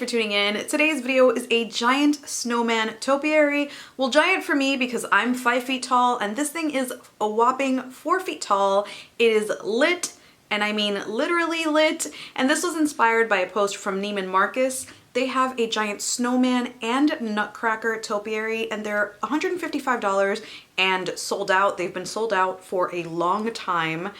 for tuning in. Today's video is a giant snowman topiary. Well, giant for me because I'm 5 feet tall and this thing is a whopping 4 feet tall. It is lit, and I mean literally lit, and this was inspired by a post from Neiman Marcus. They have a giant snowman and nutcracker topiary and they're $155 and sold out. They've been sold out for a long time.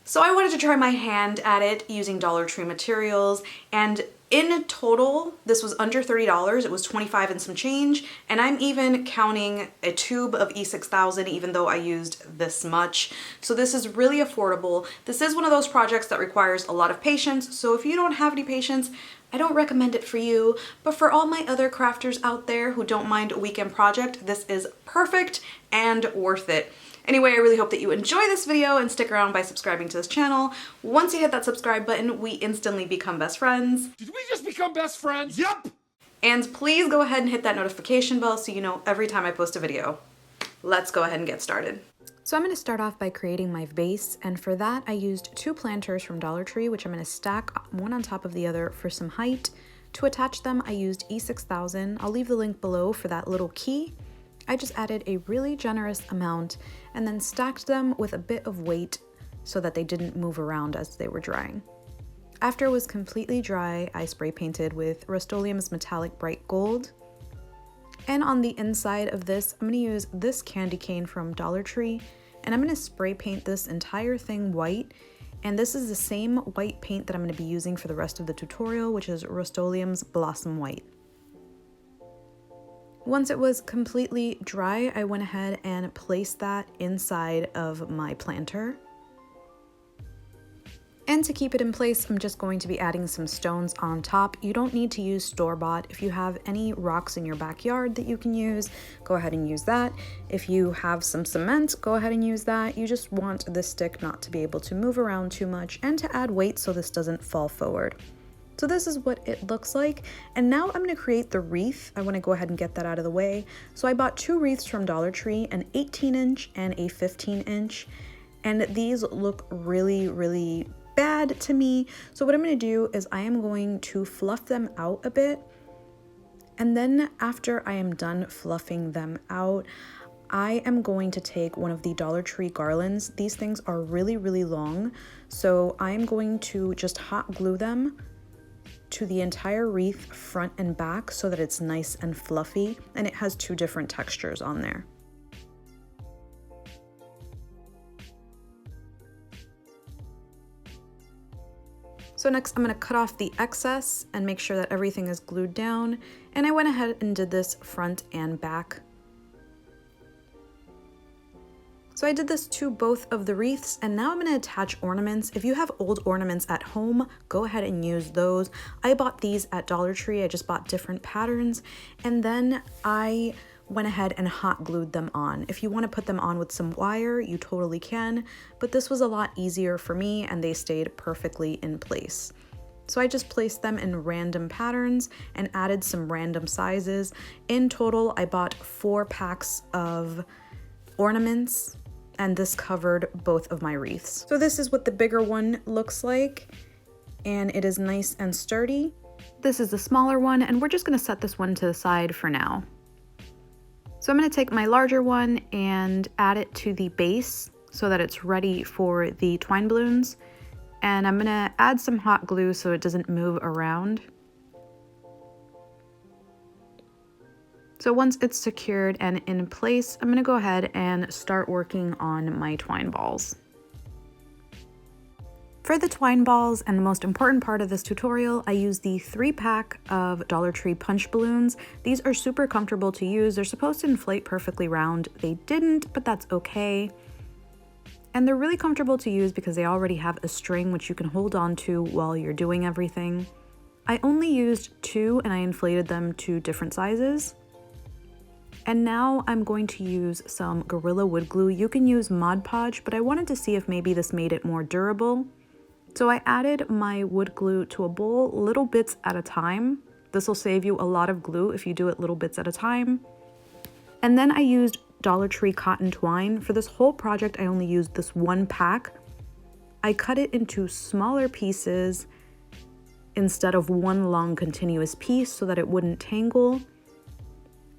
So I wanted to try my hand at it using Dollar Tree materials, and in total, this was under $30. It was $25 and some change, and I'm even counting a tube of E6000 even though I used this much. So this is really affordable. This is one of those projects that requires a lot of patience, so if you don't have any patience, I don't recommend it for you, but for all my other crafters out there who don't mind a weekend project, this is perfect and worth it. Anyway, I really hope that you enjoy this video and stick around by subscribing to this channel. Once you hit that subscribe button, we instantly become best friends. Did we just become best friends? Yep! And please go ahead and hit that notification bell so you know every time I post a video. Let's go ahead and get started. So I'm going to start off by creating my vase, and for that I used 2 planters from Dollar Tree, which I'm going to stack one on top of the other for some height. To attach them, I used E6000. I'll leave the link below for that little key. I just added a really generous amount and then stacked them with a bit of weight so that they didn't move around as they were drying. After it was completely dry, I spray painted with Rust-Oleum's Metallic Bright Gold. And on the inside of this, I'm going to use this candy cane from Dollar Tree, and I'm going to spray paint this entire thing white. And this is the same white paint that I'm going to be using for the rest of the tutorial, which is Rust-Oleum's Blossom White. Once it was completely dry, I went ahead and placed that inside of my planter. And to keep it in place, I'm just going to be adding some stones on top. You don't need to use store-bought. If you have any rocks in your backyard that you can use, go ahead and use that. If you have some cement, go ahead and use that. You just want this stick not to be able to move around too much and to add weight so this doesn't fall forward. So this is what it looks like. And now I'm going to create the wreath. I want to go ahead and get that out of the way. So I bought 2 wreaths from Dollar Tree, an 18-inch and a 15-inch. And these look really, really bad to me. So what I'm going to do is I am going to fluff them out a bit. And then after I am done fluffing them out, I am going to take one of the Dollar Tree garlands. These things are really, really long. So I'm going to just hot glue them to the entire wreath front and back so that it's nice and fluffy, and it has 2 different textures on there. So next I'm going to cut off the excess and make sure that everything is glued down, and I went ahead and did this front and back. So I did this to both of the wreaths, and now I'm going to attach ornaments. If you have old ornaments at home, go ahead and use those. I bought these at Dollar Tree. I just bought different patterns, and then I went ahead and hot glued them on. If you want to put them on with some wire, you totally can, but this was a lot easier for me and they stayed perfectly in place. So I just placed them in random patterns and added some random sizes. In total, I bought 4 packs of ornaments, and this covered both of my wreaths. So this is what the bigger one looks like, and it is nice and sturdy. This is the smaller one, and we're just gonna set this one to the side for now. So I'm gonna take my larger one and add it to the base so that it's ready for the twine balloons. And I'm gonna add some hot glue so it doesn't move around. So once it's secured and in place, I'm gonna go ahead and start working on my twine balls. For the twine balls, and the most important part of this tutorial, I use the 3-pack of Dollar Tree punch balloons. These are super comfortable to use. They're supposed to inflate perfectly round. They didn't, but that's okay. And they're really comfortable to use because they already have a string which you can hold on to while you're doing everything. I only used 2 and I inflated them to different sizes. And now I'm going to use some Gorilla Wood Glue. You can use Mod Podge, but I wanted to see if maybe this made it more durable. So I added my wood glue to a bowl, little bits at a time. This will save you a lot of glue if you do it little bits at a time. And then I used Dollar Tree cotton twine. For this whole project, I only used this 1 pack. I cut it into smaller pieces instead of one long continuous piece so that it wouldn't tangle.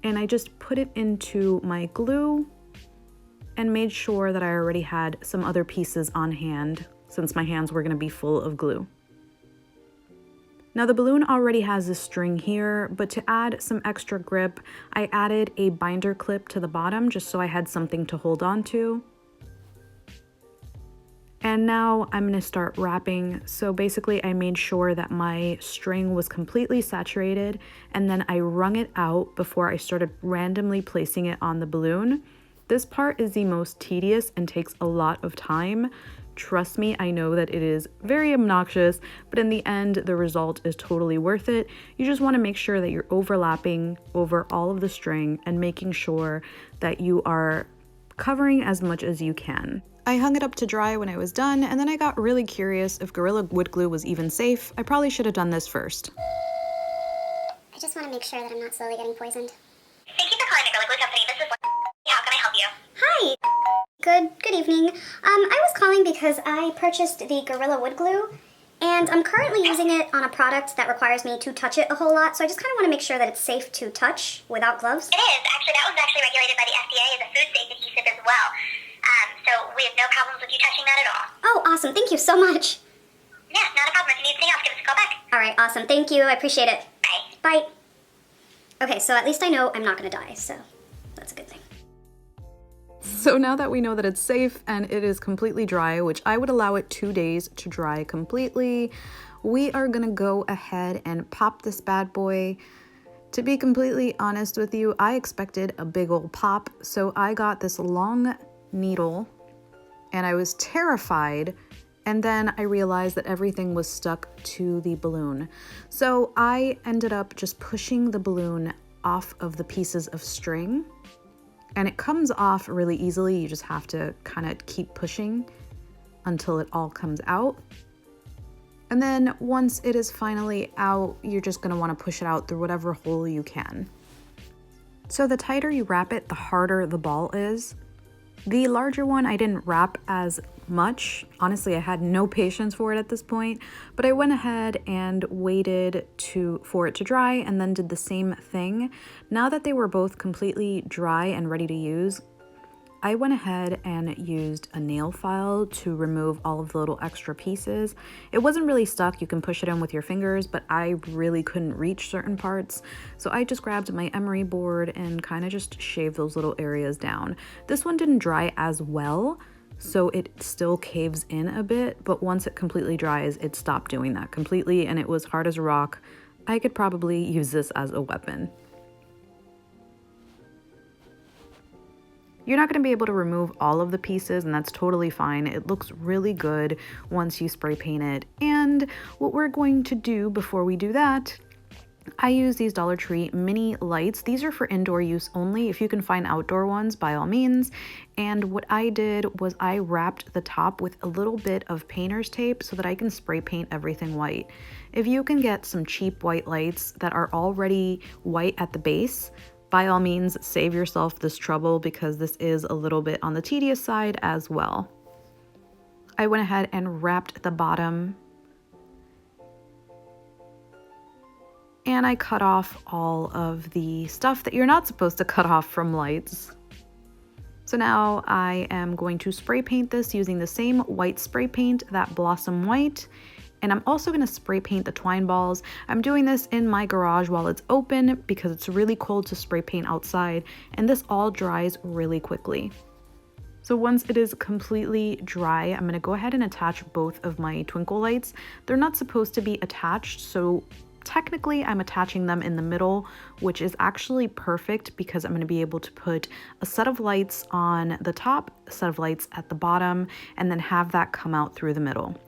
And I just put it into my glue and made sure that I already had some other pieces on hand since my hands were going to be full of glue. Now the balloon already has a string here, but to add some extra grip, I added a binder clip to the bottom just so I had something to hold on to. And now I'm going to start wrapping. So basically I made sure that my string was completely saturated, and then I wrung it out before I started randomly placing it on the balloon. This part is the most tedious and takes a lot of time. Trust me, I know that it is very obnoxious, but in the end, the result is totally worth it. You just want to make sure that you're overlapping over all of the string and making sure that you are covering as much as you can. I hung it up to dry when I was done, and then I got really curious if Gorilla Wood Glue was even safe. I probably should have done this first. I just want to make sure that I'm not slowly getting poisoned. Thank you for calling the Gorilla Glue Company. This is how can I help you? Hi. Good evening. I was calling because I purchased the Gorilla Wood Glue, and I'm currently using it on a product that requires me to touch it a whole lot, so I just kind of want to make sure that it's safe to touch without gloves. It is. Actually, that was actually regulated by the FDA as a food safe adhesive as well. So we have no problems with you touching that at all. Oh, awesome. Thank you so much. Yeah, not a problem. If you need anything else, give us a call back. All right, awesome. Thank you. I appreciate it. Bye. Bye. Okay, so at least I know I'm not going to die, so that's a good thing. So now that we know that it's safe and it is completely dry, which I would allow it 2 days to dry completely, we are gonna go ahead and pop this bad boy. To be completely honest with you, I expected a big old pop, so I got this long needle and I was terrified, and then I realized that everything was stuck to the balloon. So I ended up just pushing the balloon off of the pieces of string, and it comes off really easily. You just have to kind of keep pushing until it all comes out. And then once it is finally out, you're just gonna wanna push it out through whatever hole you can. So the tighter you wrap it, the harder the ball is. The larger one, I didn't wrap as much. Honestly, I had no patience for it at this point, but I went ahead and waited for it to dry and then did the same thing. Now that they were both completely dry and ready to use, I went ahead and used a nail file to remove all of the little extra pieces. It wasn't really stuck, you can push it in with your fingers, but I really couldn't reach certain parts. So I just grabbed my emery board and kind of just shaved those little areas down. This one didn't dry as well, so it still caves in a bit, but once it completely dries, it stopped doing that completely and it was hard as a rock. I could probably use this as a weapon. You're not going to be able to remove all of the pieces, and that's totally fine. It looks really good once you spray paint it. And what we're going to do before we do that, I use these Dollar Tree mini lights. These are for indoor use only. If you can find outdoor ones, by all means. And what I did was I wrapped the top with a little bit of painter's tape so that I can spray paint everything white. If you can get some cheap white lights that are already white at the base, by all means, save yourself this trouble because this is a little bit on the tedious side as well. I went ahead and wrapped the bottom and I cut off all of the stuff that you're not supposed to cut off from lights. So now I am going to spray paint this using the same white spray paint, that Blossom White. And I'm also going to spray paint the twine balls. I'm doing this in my garage while it's open because it's really cold to spray paint outside, and this all dries really quickly. So once it is completely dry, I'm going to go ahead and attach both of my twinkle lights. They're not supposed to be attached, so technically I'm attaching them in the middle, which is actually perfect because I'm going to be able to put a set of lights on the top, a set of lights at the bottom, and then have that come out through the middle.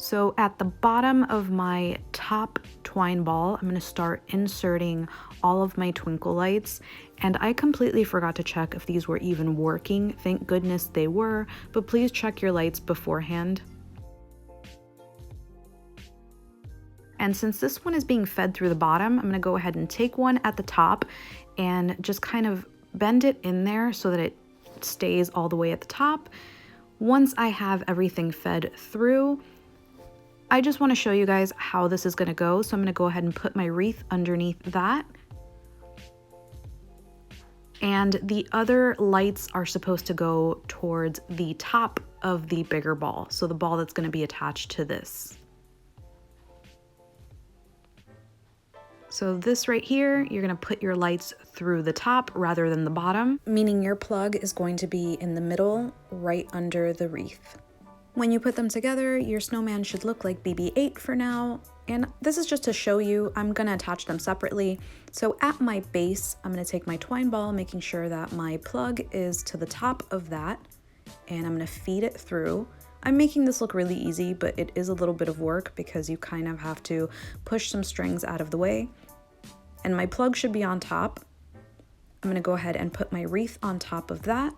So at the bottom of my top twine ball, I'm going to start inserting all of my twinkle lights, and I completely forgot to check if these were even working. Thank goodness they were, but please check your lights beforehand. And since this one is being fed through the bottom, I'm going to go ahead and take one at the top and just kind of bend it in there so that it stays all the way at the top. Once I have everything fed through, I just want to show you guys how this is going to go. So I'm going to go ahead and put my wreath underneath that. And the other lights are supposed to go towards the top of the bigger ball. So the ball that's going to be attached to this. So this right here, you're going to put your lights through the top rather than the bottom, meaning your plug is going to be in the middle, right under the wreath. When you put them together, your snowman should look like BB-8 for now. And this is just to show you, I'm gonna attach them separately. So at my base, I'm gonna take my twine ball, making sure that my plug is to the top of that, and I'm gonna feed it through. I'm making this look really easy, but it is a little bit of work because you kind of have to push some strings out of the way. And my plug should be on top. I'm gonna go ahead and put my wreath on top of that.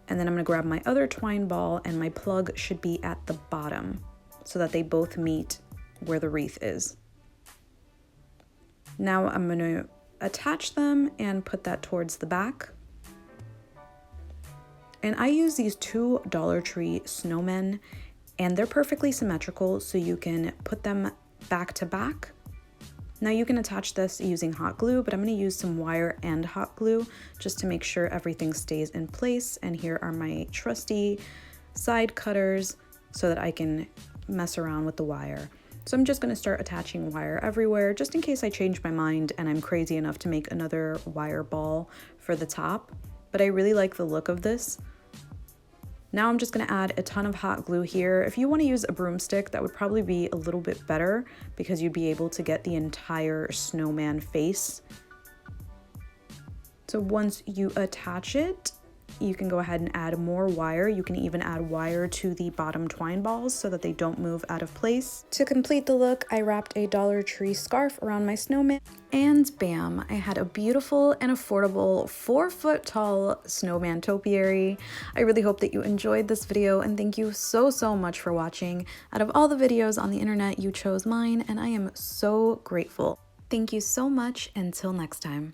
And then I'm gonna grab my other twine ball and my plug should be at the bottom so that they both meet where the wreath is. Now I'm gonna attach them and put that towards the back. And I use these two Dollar Tree snowmen and they're perfectly symmetrical so you can put them back to back. Now you can attach this using hot glue, but I'm gonna use some wire and hot glue just to make sure everything stays in place. And here are my trusty side cutters so that I can mess around with the wire. So I'm just gonna start attaching wire everywhere just in case I change my mind and I'm crazy enough to make another wire ball for the top. But I really like the look of this. Now I'm just gonna add a ton of hot glue here. If you wanna use a broomstick, that would probably be a little bit better because you'd be able to get the entire snowman face. So once you attach it, you can go ahead and add more wire. You can even add wire to the bottom twine balls so that they don't move out of place. To complete the look, I wrapped a Dollar Tree scarf around my snowman and bam, I had a beautiful and affordable 4-foot tall snowman topiary. I really hope that you enjoyed this video and thank you so much for watching. Out of all the videos on the internet, you chose mine and I am so grateful. Thank you so much. Until next time.